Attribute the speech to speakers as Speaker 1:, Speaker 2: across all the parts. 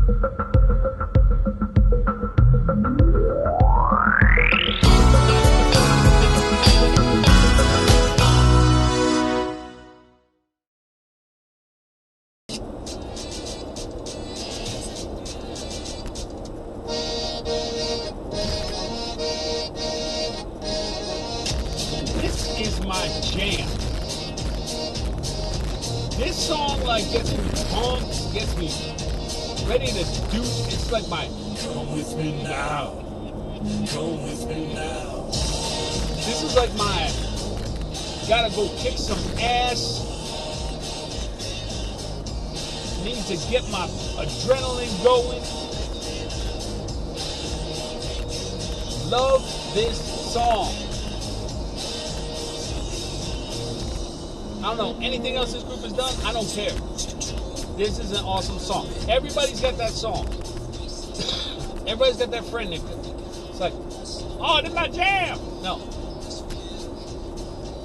Speaker 1: My jam. This song like gets me pumped, gets me ready to do. It's like my come with me now, come with me now. This is like my gotta go kick some ass. Need to get my adrenaline going. Love this song. I don't know anything else this group has done. I don't care. This is an awesome song. Everybody's got that song. Everybody's got that friend. It's like, oh, this is my jam. No.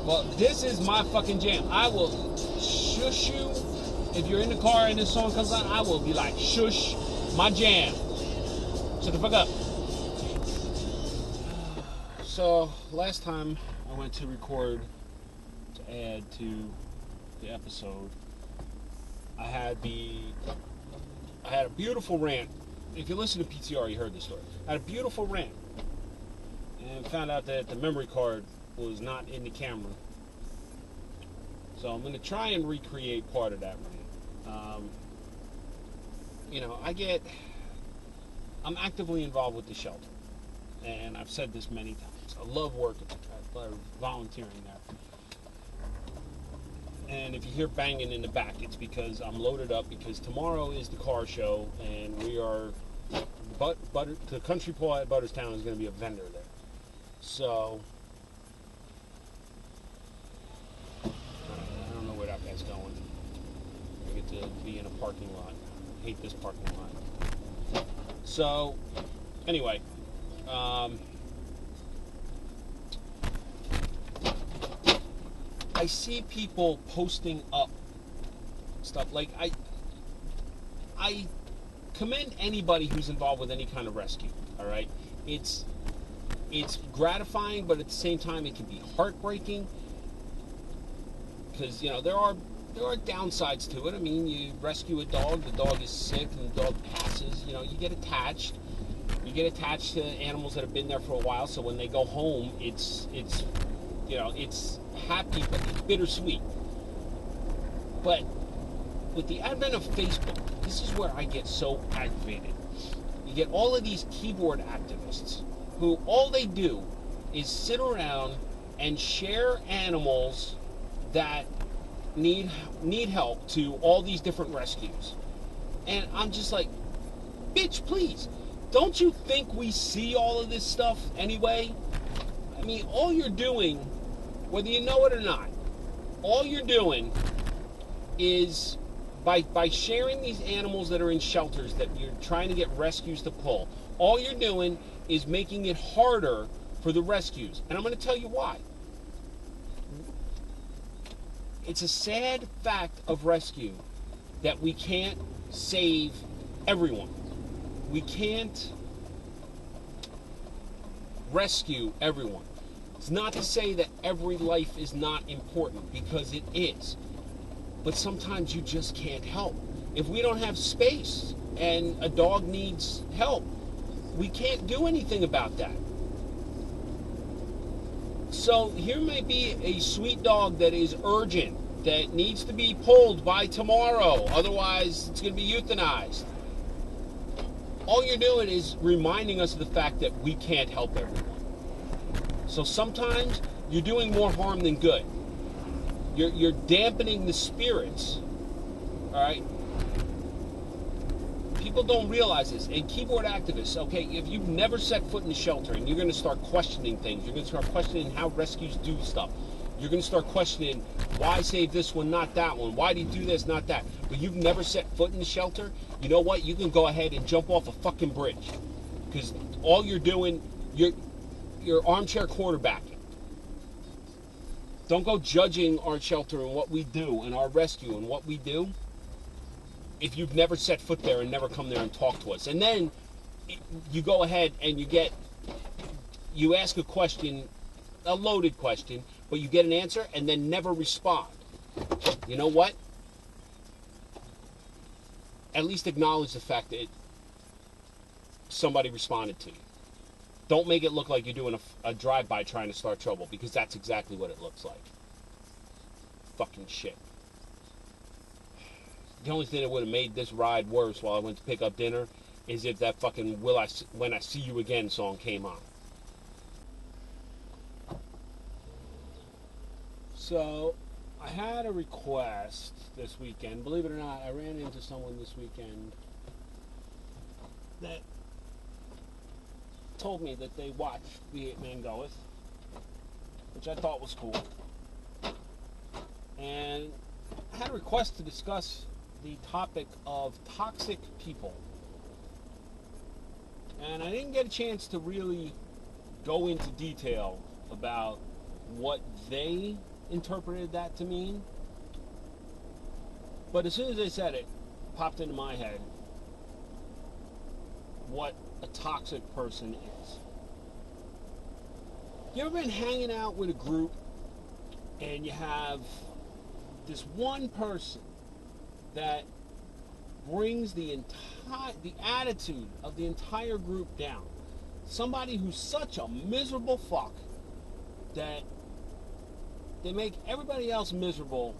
Speaker 1: Well, this is my fucking jam. I will shush you. If you're in the car and this song comes on, I will be like, shush, my jam. Shut the fuck up. So, last time I went to record to add to the episode, I had a beautiful rant. If you listen to PTR, you heard this story. I had a beautiful rant and found out that the memory card was not in the camera. So I'm going to try and recreate part of that rant. I'm actively involved with the shelter, and I've said this many times. I love working. I love volunteering there. And if you hear banging in the back, it's because I'm loaded up, because tomorrow is the car show, and we are, the Country Paw at Butterstown is going to be a vendor there. So, I don't know where that guy's going. I get to be in a parking lot. I hate this parking lot. So, anyway, I see people posting up stuff. Like, I commend anybody who's involved with any kind of rescue, all right? It's gratifying, but at the same time it can be heartbreaking, because, there are downsides to it. I mean, you rescue a dog, the dog is sick, and the dog passes. You get attached. You get attached to animals that have been there for a while, so when they go home, it's happy, but it's bittersweet. But with the advent of Facebook, this is where I get so aggravated. You get all of these keyboard activists who all they do is sit around and share animals that need help to all these different rescues. And I'm just like, bitch, please, don't you think we see all of this stuff anyway? I mean, all you're doing, whether you know it or not, all you're doing is by sharing these animals that are in shelters that you're trying to get rescues to pull, all you're doing is making it harder for the rescues. And I'm going to tell you why. It's a sad fact of rescue that we can't save everyone. We can't rescue everyone. It's not to say that every life is not important, because it is. But sometimes you just can't help. If we don't have space and a dog needs help, we can't do anything about that. So here may be a sweet dog that is urgent, that needs to be pulled by tomorrow. Otherwise, it's going to be euthanized. All you're doing is reminding us of the fact that we can't help everyone. So sometimes you're doing more harm than good. You're dampening the spirits. All right? People don't realize this. And keyboard activists, okay, if you've never set foot in the shelter and you're going to start questioning things, you're going to start questioning how rescues do stuff. You're going to start questioning, why save this one, not that one? Why do you do this, not that? But you've never set foot in the shelter, you know what? You can go ahead and jump off a fucking bridge. Because all you're doing, you're armchair quarterbacking. Don't go judging our shelter and what we do and our rescue and what we do. if you've never set foot there and never come there and talk to us. And then you go ahead and you ask a question, a loaded question, but you get an answer and then never respond. You know what? At least acknowledge the fact that somebody responded to you. Don't make it look like you're doing a drive-by trying to start trouble, because that's exactly what it looks like. Fucking shit. The only thing that would have made this ride worse while I went to pick up dinner is if that fucking When I See You Again song came on. So, I had a request this weekend. Believe it or not, I ran into someone this weekend that told me that they watched the Apeman Go, which I thought was cool. And I had a request to discuss the topic of toxic people. And I didn't get a chance to really go into detail about what they interpreted that to mean. But as soon as they said it, popped into my head what a toxic person is. You ever been hanging out with a group and you have this one person that brings the attitude of the entire group down? Somebody who's such a miserable fuck that they make everybody else miserable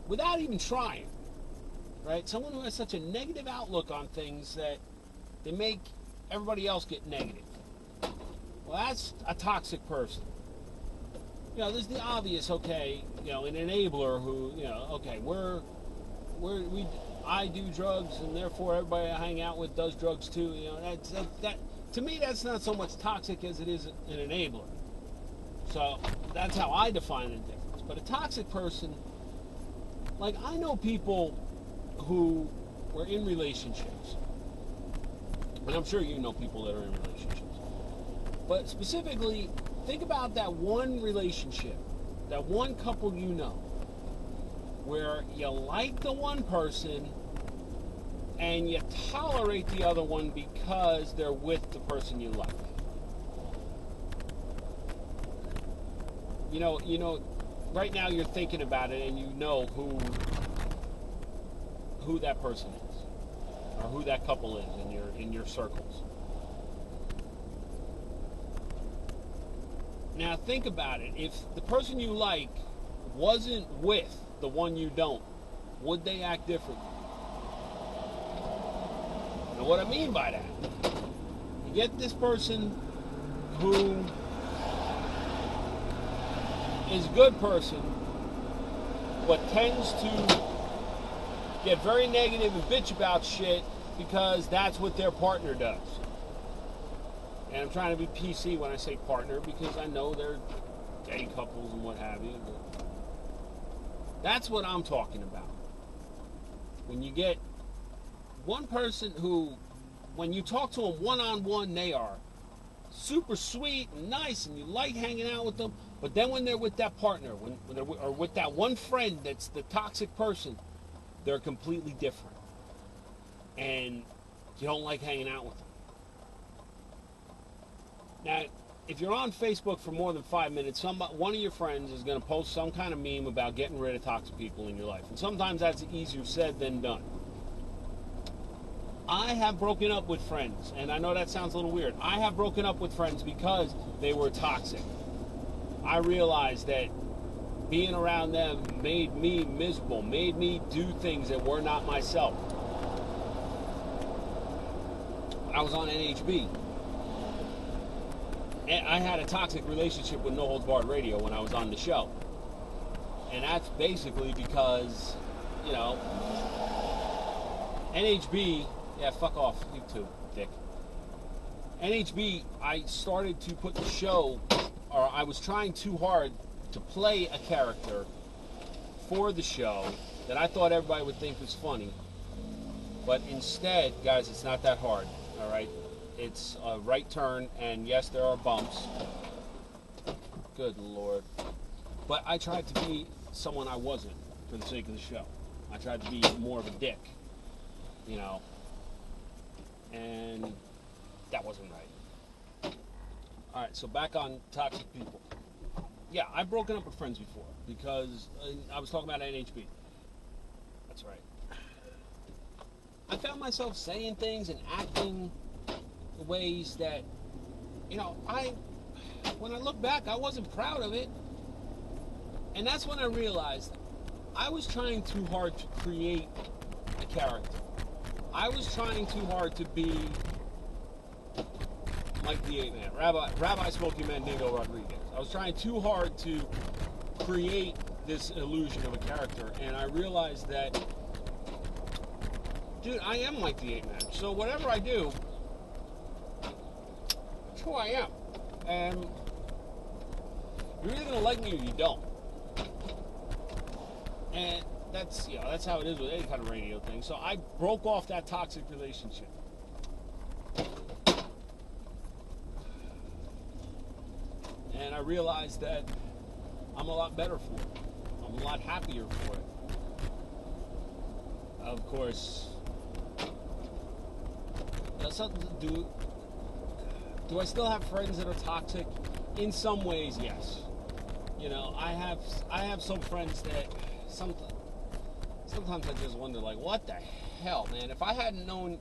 Speaker 1: without even trying, right? Someone who has such a negative outlook on things that they make everybody else get negative. Well, that's a toxic person. You know, there's the obvious, okay, you know, an enabler who, you know, okay, I do drugs and therefore everybody I hang out with does drugs too. You know, that to me, that's not so much toxic as it is an enabler. So that's how I define the difference. But a toxic person, like, I know people who were in relationships, and I'm sure you know people that are in relationships, but specifically, think about that one relationship, that one couple you know, where you like the one person and you tolerate the other one because they're with the person you like. You know, right now you're thinking about it and you know who that person is, or who that couple is in your circles. Now think about it. If the person you like wasn't with the one you don't, would they act differently? Now what I mean by that, you get this person who is a good person, but tends to get very negative and bitch about shit because that's what their partner does. And I'm trying to be PC when I say partner, because I know they're gay couples and what have you. But that's what I'm talking about. When you get one person who, when you talk to them one-on-one, they are super sweet and nice and you like hanging out with them, but then when they're with that partner, when they're or with that one friend that's the toxic person, they're completely different. And you don't like hanging out with them. Now, if you're on Facebook for more than 5 minutes, one of your friends is going to post some kind of meme about getting rid of toxic people in your life. And sometimes that's easier said than done. I have broken up with friends, and I know that sounds a little weird. I have broken up with friends because they were toxic. I realized that being around them made me miserable, made me do things that were not myself. I was on NHB. And I had a toxic relationship with No Holds Barred Radio when I was on the show. And that's basically because, you know, NHB, yeah, fuck off, you too, dick. NHB, I started to put the show, or I was trying too hard to play a character for the show that I thought everybody would think was funny. But instead, guys, it's not that hard, all right? It's a right turn, and yes, there are bumps. Good Lord. But I tried to be someone I wasn't for the sake of the show. I tried to be more of a dick. you know, and that wasn't right. All right, so back on toxic people. Yeah, I've broken up with friends before because I was talking about NHB. That's right. I found myself saying things and acting ways that, you know, when I look back, I wasn't proud of it. And that's when I realized I was trying too hard to create a character. I was trying too hard to be like the Apeman, Rabbi Smokey Mandingo Rodriguez. I was trying too hard to create this illusion of a character, and I realized that, dude, I am like the Apeman. So whatever I do, that's who I am. And you're either gonna like me or you don't. And that's, you know, that's how it is with any kind of radio thing. So I broke off that toxic relationship. And I realized that I'm a lot better for it. I'm a lot happier for it. Of course, that's something to do. Do I still have friends that are toxic? In some ways, yes. You know, I have some friends that sometimes I just wonder, like, what the hell, man? If I haven't known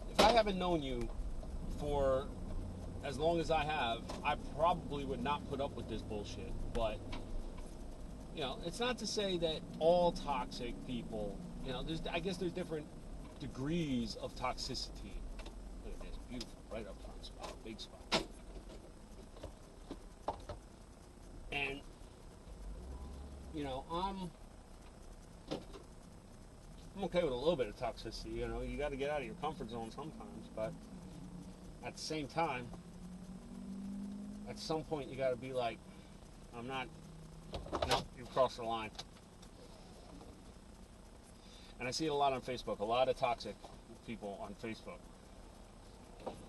Speaker 1: you for as long as I have, I probably would not put up with this bullshit. But, you know, it's not to say that all toxic people, you know, I guess there's different degrees of toxicity. Look at this, beautiful, right up front spot, big spot. And, you know, I'm okay with a little bit of toxicity. You know, you got to get out of your comfort zone sometimes, but at the same time, at some point you got to be like, no, you've crossed the line. And I see it a lot on Facebook, a lot of toxic people on Facebook.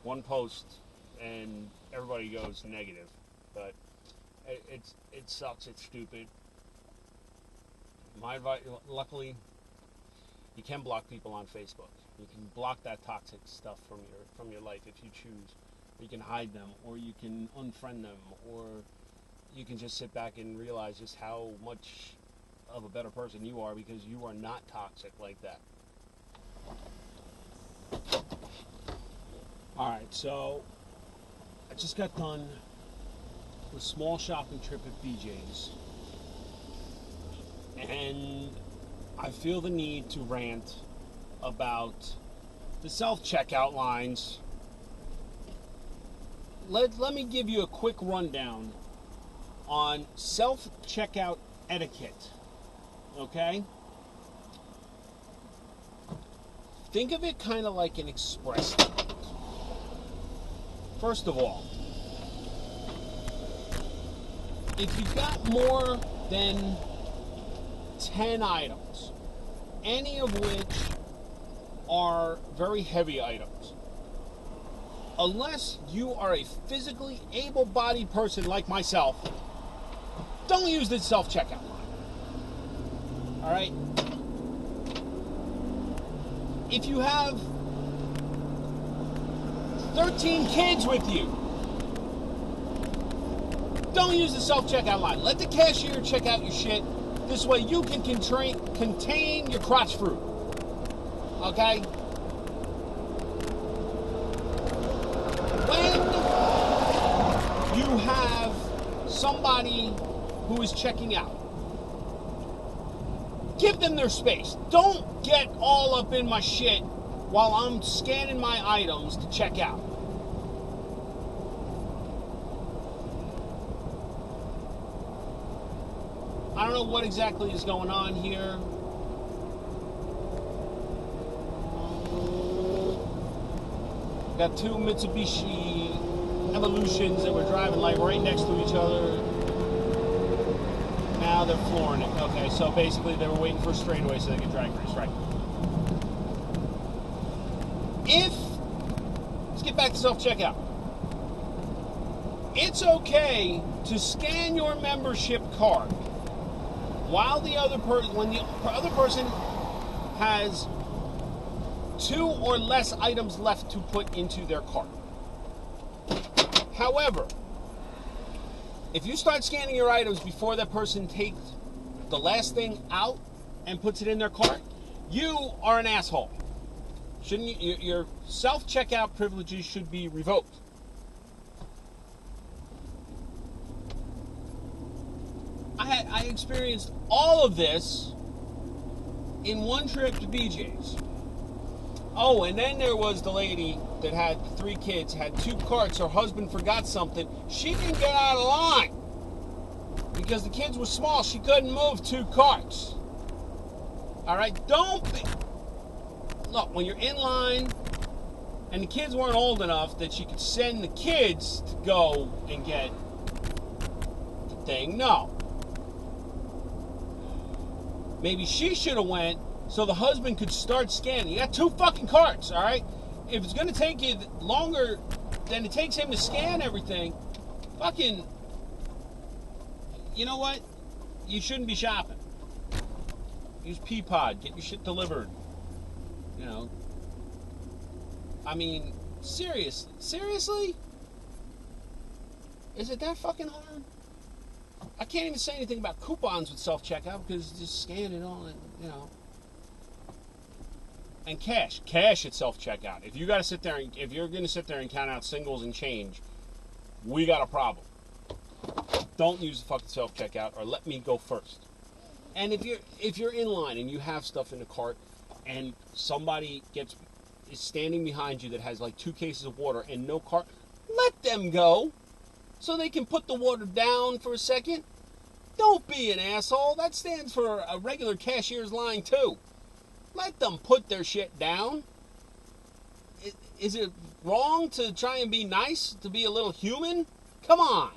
Speaker 1: One post and everybody goes negative, but it sucks, it's stupid. My advice, luckily, you can block people on Facebook. You can block that toxic stuff from your life if you choose. You can hide them, or you can unfriend them, or you can just sit back and realize just how much of a better person you are because you are not toxic like that. Alright, so I just got done with a small shopping trip at BJ's, and I feel the need to rant about the self-checkout lines. Let me give you a quick rundown on self-checkout etiquette, okay? Think of it kind of like an express ticket. First of all, if you've got more than 10 items, any of which are very heavy items, unless you are a physically able-bodied person like myself, don't use the self-checkout line. All right? If you have 13 kids with you, don't use the self-checkout line. Let the cashier check out your shit. This way you can contain your crotch fruit. Okay? When you have somebody who is checking out, give them their space. Don't get all up in my shit while I'm scanning my items to check out. I don't know what exactly is going on here. Got two Mitsubishi Evolutions that were driving like right next to each other. Now they're flooring it. Okay, so basically they were waiting for a straightaway so they could drag race, right? Let's get back to self-checkout. It's okay to scan your membership card while when the other person has 2 or less items left to put into their cart. However, if you start scanning your items before that person takes the last thing out and puts it in their cart, you are an asshole. Shouldn't you? Your self-checkout privileges should be revoked. I experienced all of this in one trip to BJ's. Oh, and then there was the lady that had 3 kids, had 2 carts. Her husband forgot something. She didn't get out of line because the kids were small. She couldn't move 2 carts. All right, don't be... Look, when you're in line and the kids weren't old enough that she could send the kids to go and get the thing, no. Maybe she should have went so the husband could start scanning. You got 2 fucking carts, all right? If it's going to take you longer than it takes him to scan everything, fucking, you know what? You shouldn't be shopping. Use Peapod. Get your shit delivered. You know. I mean, seriously? Is it that fucking hard? I can't even say anything about coupons with self-checkout because just scan it all, you know. And cash at self-checkout. If you got to sit there, if you're going to sit there and count out singles and change, we got a problem. Don't use the fucking self-checkout, or let me go first. And if you're in line and you have stuff in the cart, and somebody is standing behind you that has like 2 cases of water and no cart, let them go so they can put the water down for a second. Don't be an asshole. That stands for a regular cashier's line too. Let them put their shit down. Is it wrong to try and be nice, to be a little human? Come on.